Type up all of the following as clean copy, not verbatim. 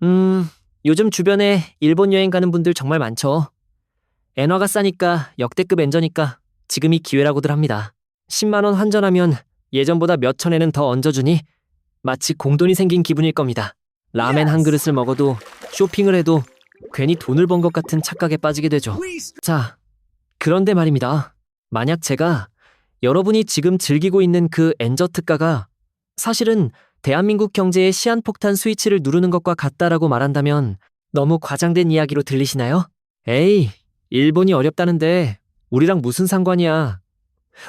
음, 요즘 주변에 일본 여행 가는 분들 정말 많죠. 엔화가 싸니까 역대급 엔저니까 지금이 기회라고들 합니다. 10만 원 환전하면 예전보다 몇 천엔은 더 얹어주니 마치 공돈이 생긴 기분일 겁니다. 라멘 한 그릇을 먹어도 쇼핑을 해도 괜히 돈을 번 것 같은 착각에 빠지게 되죠. 자, 그런데 말입니다. 만약 제가 여러분이 지금 즐기고 있는 그 엔저 특가가 사실은 대한민국 경제의 시한폭탄 스위치를 누르는 것과 같다라고 말한다면 너무 과장된 이야기로 들리시나요? 에이, 일본이 어렵다는데 우리랑 무슨 상관이야.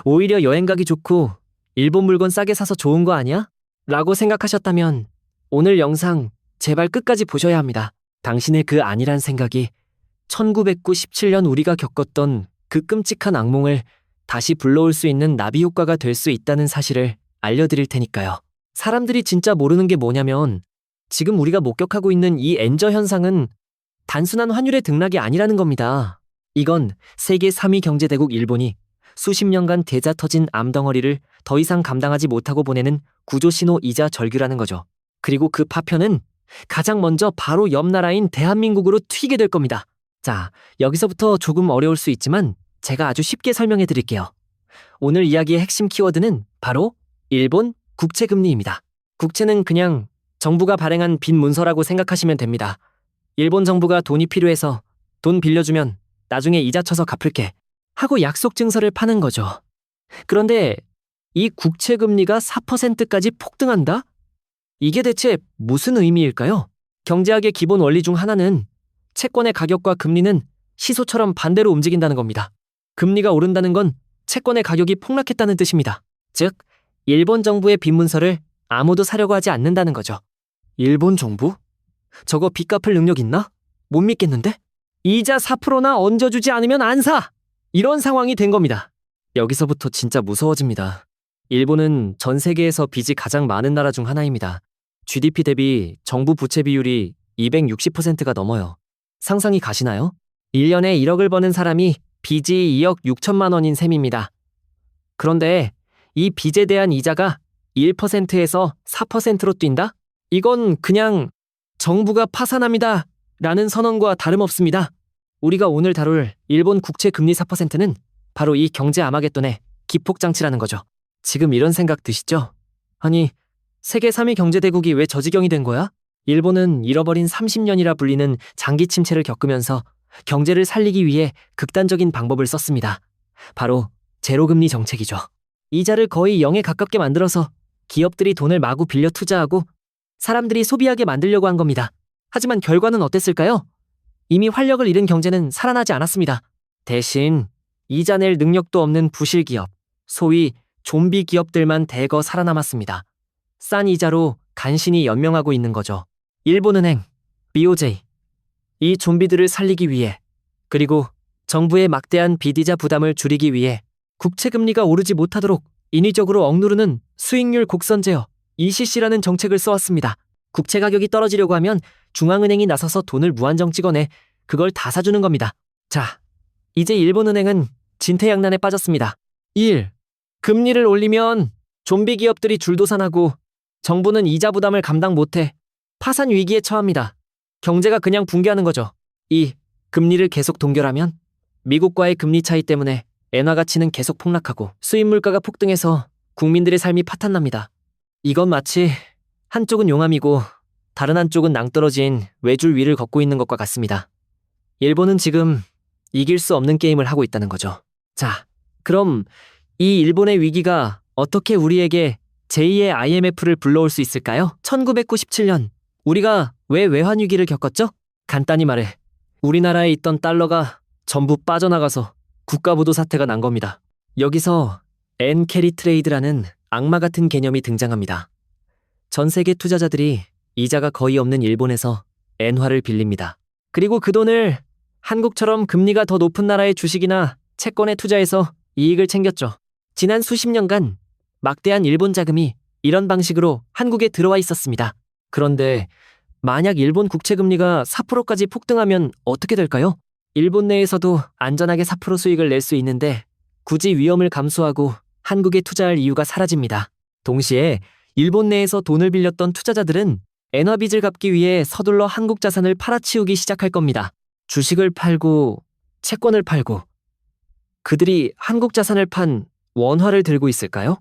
오히려 여행 가기 좋고 일본 물건 싸게 사서 좋은 거 아니야? 라고 생각하셨다면 오늘 영상 제발 끝까지 보셔야 합니다. 당신의 그 아니란 생각이 1997년 우리가 겪었던 그 끔찍한 악몽을 다시 불러올 수 있는 나비 효과가 될 수 있다는 사실을 알려드릴 테니까요. 사람들이 진짜 모르는 게 뭐냐면 지금 우리가 목격하고 있는 이 엔저 현상은 단순한 환율의 등락이 아니라는 겁니다. 이건 세계 3위 경제대국 일본이 수십 년간 대자 터진 암덩어리를 더 이상 감당하지 못하고 보내는 구조신호이자 절규라는 거죠. 그리고 그 파편은 가장 먼저 바로 옆 나라인 대한민국으로 튀게 될 겁니다. 자, 여기서부터 조금 어려울 수 있지만 제가 아주 쉽게 설명해 드릴게요. 오늘 이야기의 핵심 키워드는 바로 일본 국채금리입니다. 국채는 그냥 정부가 발행한 빈 문서라고 생각하시면 됩니다. 일본 정부가 돈이 필요해서 돈 빌려주면 나중에 이자 쳐서 갚을게 하고 약속 증서를 파는 거죠. 그런데 이 국채금리가 4%까지 폭등한다? 이게 대체 무슨 의미일까요? 경제학의 기본 원리 중 하나는 채권의 가격과 금리는 시소처럼 반대로 움직인다는 겁니다. 금리가 오른다는 건 채권의 가격이 폭락했다는 뜻입니다. 즉, 일본 정부의 빈 문서를 아무도 사려고 하지 않는다는 거죠. 일본 정부? 저거 빚 갚을 능력 있나? 못 믿겠는데? 이자 4%나 얹어주지 않으면 안 사! 이런 상황이 된 겁니다. 여기서부터 진짜 무서워집니다. 일본은 전 세계에서 빚이 가장 많은 나라 중 하나입니다. GDP 대비 정부 부채 비율이 260%가 넘어요. 상상이 가시나요? 1년에 1억을 버는 사람이 빚이 2억 6천만 원인 셈입니다. 그런데 이 빚에 대한 이자가 1%에서 4%로 뛴다? 이건 그냥 정부가 파산합니다 라는 선언과 다름없습니다. 우리가 오늘 다룰 일본 국채 금리 4%는 바로 이 경제 아마겟돈의 기폭장치라는 거죠. 지금 이런 생각 드시죠? 아니, 세계 3위 경제대국이 왜 저 지경이 된 거야? 일본은 잃어버린 30년이라 불리는 장기 침체를 겪으면서 경제를 살리기 위해 극단적인 방법을 썼습니다. 바로 제로금리 정책이죠. 이자를 거의 0에 가깝게 만들어서 기업들이 돈을 마구 빌려 투자하고 사람들이 소비하게 만들려고 한 겁니다. 하지만 결과는 어땠을까요? 이미 활력을 잃은 경제는 살아나지 않았습니다. 대신 이자 낼 능력도 없는 부실 기업, 소위 좀비 기업들만 대거 살아남았습니다. 싼 이자로 간신히 연명하고 있는 거죠. 일본은행, BOJ. 이 좀비들을 살리기 위해, 그리고 정부의 막대한 빚이자 부담을 줄이기 위해 국채금리가 오르지 못하도록 인위적으로 억누르는 수익률 곡선 제어, ECC라는 정책을 써왔습니다. 국채 가격이 떨어지려고 하면 중앙은행이 나서서 돈을 무한정 찍어내 그걸 다 사주는 겁니다. 자, 이제 일본은행은 진퇴양난에 빠졌습니다. 1. 금리를 올리면 좀비 기업들이 줄도산하고 정부는 이자 부담을 감당 못해 파산 위기에 처합니다. 경제가 그냥 붕괴하는 거죠. 2. 금리를 계속 동결하면 미국과의 금리 차이 때문에 엔화 가치는 계속 폭락하고 수입 물가가 폭등해서 국민들의 삶이 파탄납니다. 이건 마치 한쪽은 용암이고 다른 한쪽은 낭떠러진 외줄 위를 걷고 있는 것과 같습니다. 일본은 지금 이길 수 없는 게임을 하고 있다는 거죠. 자, 그럼 이 일본의 위기가 어떻게 우리에게 제2의 IMF를 불러올 수 있을까요? 1997년 우리가 왜 외환위기를 겪었죠? 간단히 말해 우리나라에 있던 달러가 전부 빠져나가서 국가부도 사태가 난 겁니다. 여기서 엔캐리 트레이드라는 악마 같은 개념이 등장합니다. 전 세계 투자자들이 이자가 거의 없는 일본에서 엔화를 빌립니다. 그리고 그 돈을 한국처럼 금리가 더 높은 나라의 주식이나 채권에 투자해서 이익을 챙겼죠. 지난 수십 년간 막대한 일본 자금이 이런 방식으로 한국에 들어와 있었습니다. 그런데 만약 일본 국채금리가 4%까지 폭등하면 어떻게 될까요? 일본 내에서도 안전하게 4% 수익을 낼 수 있는데 굳이 위험을 감수하고 한국에 투자할 이유가 사라집니다. 동시에 일본 내에서 돈을 빌렸던 투자자들은 엔화 빚을 갚기 위해 서둘러 한국 자산을 팔아치우기 시작할 겁니다. 주식을 팔고 채권을 팔고. 그들이 한국 자산을 판 원화를 들고 있을까요?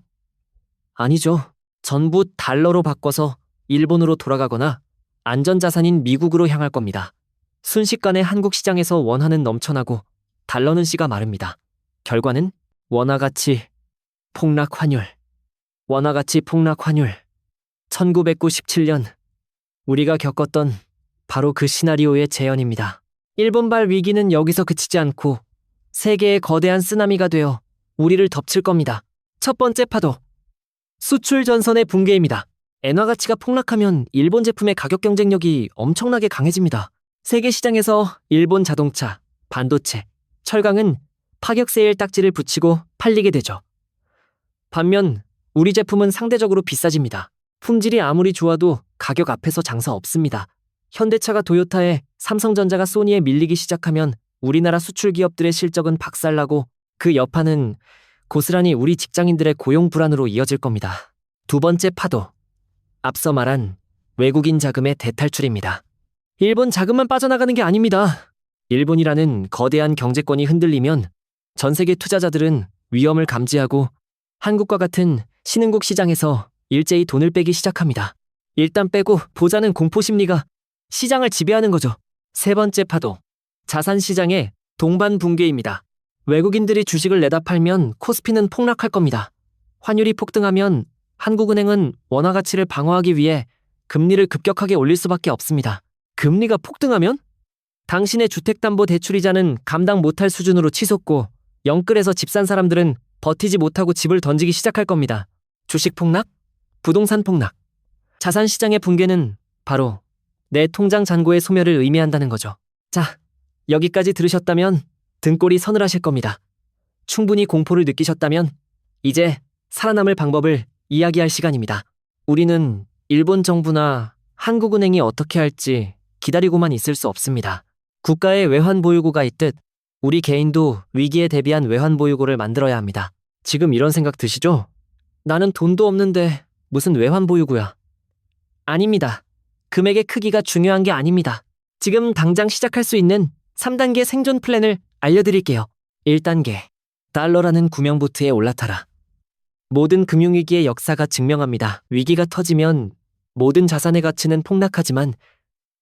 아니죠. 전부 달러로 바꿔서 일본으로 돌아가거나 안전자산인 미국으로 향할 겁니다. 순식간에 한국 시장에서 원화는 넘쳐나고 달러는 씨가 마릅니다. 결과는 원화 가치 폭락 환율. 원화 가치 폭락 환율. 1997년 우리가 겪었던 바로 그 시나리오의 재현입니다. 일본발 위기는 여기서 그치지 않고 세계의 거대한 쓰나미가 되어 우리를 덮칠 겁니다. 첫 번째 파도. 수출 전선의 붕괴입니다. 엔화 가치가 폭락하면 일본 제품의 가격 경쟁력이 엄청나게 강해집니다. 세계 시장에서 일본 자동차, 반도체, 철강은 파격 세일 딱지를 붙이고 팔리게 되죠. 반면 우리 제품은 상대적으로 비싸집니다. 품질이 아무리 좋아도 가격 앞에서 장사 없습니다. 현대차가 도요타에, 삼성전자가 소니에 밀리기 시작하면 우리나라 수출 기업들의 실적은 박살나고 그 여파는 고스란히 우리 직장인들의 고용 불안으로 이어질 겁니다. 두 번째 파도. 앞서 말한 외국인 자금의 대탈출입니다. 일본 자금만 빠져나가는 게 아닙니다. 일본이라는 거대한 경제권이 흔들리면 전 세계 투자자들은 위험을 감지하고 한국과 같은 신흥국 시장에서 일제히 돈을 빼기 시작합니다. 일단 빼고 보자는 공포 심리가 시장을 지배하는 거죠. 세 번째 파도. 자산 시장의 동반 붕괴입니다. 외국인들이 주식을 내다 팔면 코스피는 폭락할 겁니다. 환율이 폭등하면 한국은행은 원화 가치를 방어하기 위해 금리를 급격하게 올릴 수밖에 없습니다. 금리가 폭등하면 당신의 주택담보대출이자는 감당 못할 수준으로 치솟고 영끌에서 집 산 사람들은 버티지 못하고 집을 던지기 시작할 겁니다. 주식 폭락, 부동산 폭락, 자산 시장의 붕괴는 바로 내 통장 잔고의 소멸을 의미한다는 거죠. 자, 여기까지 들으셨다면 등골이 서늘하실 겁니다. 충분히 공포를 느끼셨다면 이제 살아남을 방법을 이야기할 시간입니다. 우리는 일본 정부나 한국은행이 어떻게 할지 기다리고만 있을 수 없습니다. 국가의 외환보유고가 있듯 우리 개인도 위기에 대비한 외환보유고를 만들어야 합니다. 지금 이런 생각 드시죠? 나는 돈도 없는데 무슨 외환보유고야. 아닙니다. 금액의 크기가 중요한 게 아닙니다. 지금 당장 시작할 수 있는 3단계 생존 플랜을 알려드릴게요. 1단계. 달러라는 구명보트에 올라타라. 모든 금융위기의 역사가 증명합니다. 위기가 터지면 모든 자산의 가치는 폭락하지만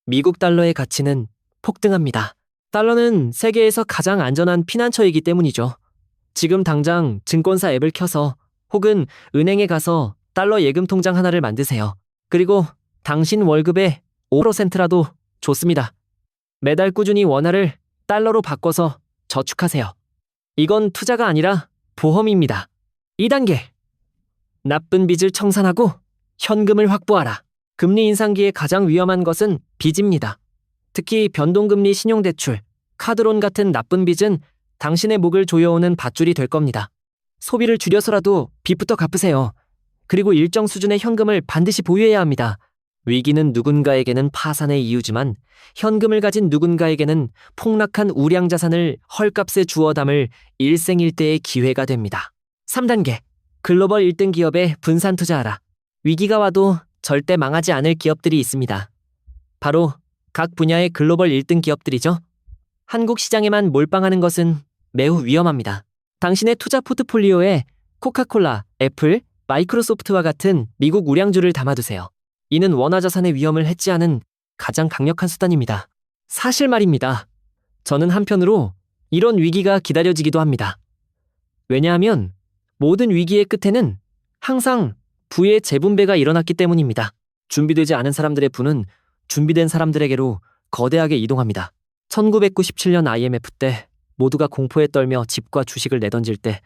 미국 달러의 가치는 폭등합니다. 달러는 세계에서 가장 안전한 피난처이기 때문이죠. 지금 당장 증권사 앱을 켜서 혹은 은행에 가서 달러 예금 통장 하나를 만드세요. 그리고 당신 월급의 5%라도 좋습니다. 매달 꾸준히 원화를 달러로 바꿔서 저축하세요. 이건 투자가 아니라 보험입니다. 2단계. 나쁜 빚을 청산하고 현금을 확보하라. 금리 인상기에 가장 위험한 것은 빚입니다. 특히 변동금리 신용대출, 카드론 같은 나쁜 빚은 당신의 목을 조여오는 밧줄이 될 겁니다. 소비를 줄여서라도 빚부터 갚으세요. 그리고 일정 수준의 현금을 반드시 보유해야 합니다. 위기는 누군가에게는 파산의 이유지만 현금을 가진 누군가에게는 폭락한 우량 자산을 헐값에 주워 담을 일생일대의 기회가 됩니다. 3단계. 글로벌 1등 기업에 분산 투자하라. 위기가 와도 절대 망하지 않을 기업들이 있습니다. 바로 각 분야의 글로벌 1등 기업들이죠. 한국 시장에만 몰빵하는 것은 매우 위험합니다. 당신의 투자 포트폴리오에 코카콜라, 애플, 마이크로소프트와 같은 미국 우량주를 담아두세요. 이는 원화 자산의 위험을 해지하는 가장 강력한 수단입니다. 사실 말입니다. 저는 한편으로 이런 위기가 기다려지기도 합니다. 왜냐하면 모든 위기의 끝에는 항상 부의 재분배가 일어났기 때문입니다. 준비되지 않은 사람들의 부는 준비된 사람들에게로 거대하게 이동합니다. 1997년 IMF 때 모두가 공포에 떨며 집과 주식을 내던질 때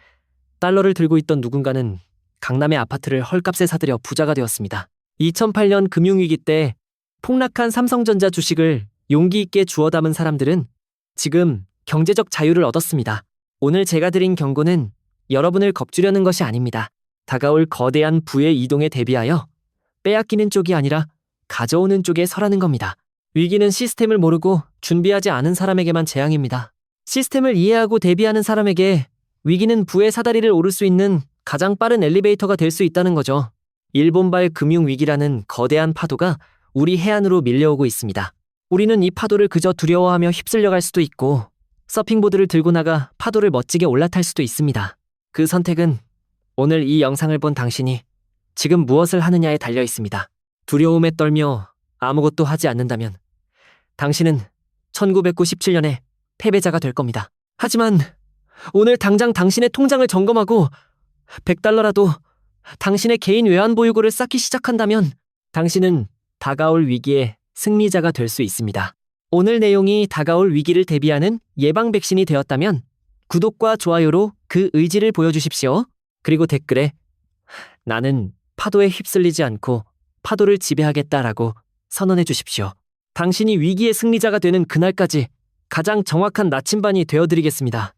달러를 들고 있던 누군가는 강남의 아파트를 헐값에 사들여 부자가 되었습니다. 2008년 금융위기 때 폭락한 삼성전자 주식을 용기 있게 주워 담은 사람들은 지금 경제적 자유를 얻었습니다. 오늘 제가 드린 경고는 여러분을 겁주려는 것이 아닙니다. 다가올 거대한 부의 이동에 대비하여 빼앗기는 쪽이 아니라 가져오는 쪽에 서라는 겁니다. 위기는 시스템을 모르고 준비하지 않은 사람에게만 재앙입니다. 시스템을 이해하고 대비하는 사람에게 위기는 부의 사다리를 오를 수 있는 가장 빠른 엘리베이터가 될 수 있다는 거죠. 일본발 금융위기라는 거대한 파도가 우리 해안으로 밀려오고 있습니다. 우리는 이 파도를 그저 두려워하며 휩쓸려갈 수도 있고 서핑보드를 들고 나가 파도를 멋지게 올라탈 수도 있습니다. 그 선택은 오늘 이 영상을 본 당신이 지금 무엇을 하느냐에 달려 있습니다. 두려움에 떨며 아무것도 하지 않는다면 당신은 1997년에 패배자가 될 겁니다. 하지만 오늘 당장 당신의 통장을 점검하고 $100라도 당신의 개인 외환보유고를 쌓기 시작한다면 당신은 다가올 위기의 승리자가 될 수 있습니다. 오늘 내용이 다가올 위기를 대비하는 예방 백신이 되었다면 구독과 좋아요로 그 의지를 보여주십시오. 그리고 댓글에 나는 파도에 휩쓸리지 않고 파도를 지배하겠다라고 선언해 주십시오. 당신이 위기의 승리자가 되는 그날까지 가장 정확한 나침반이 되어드리겠습니다.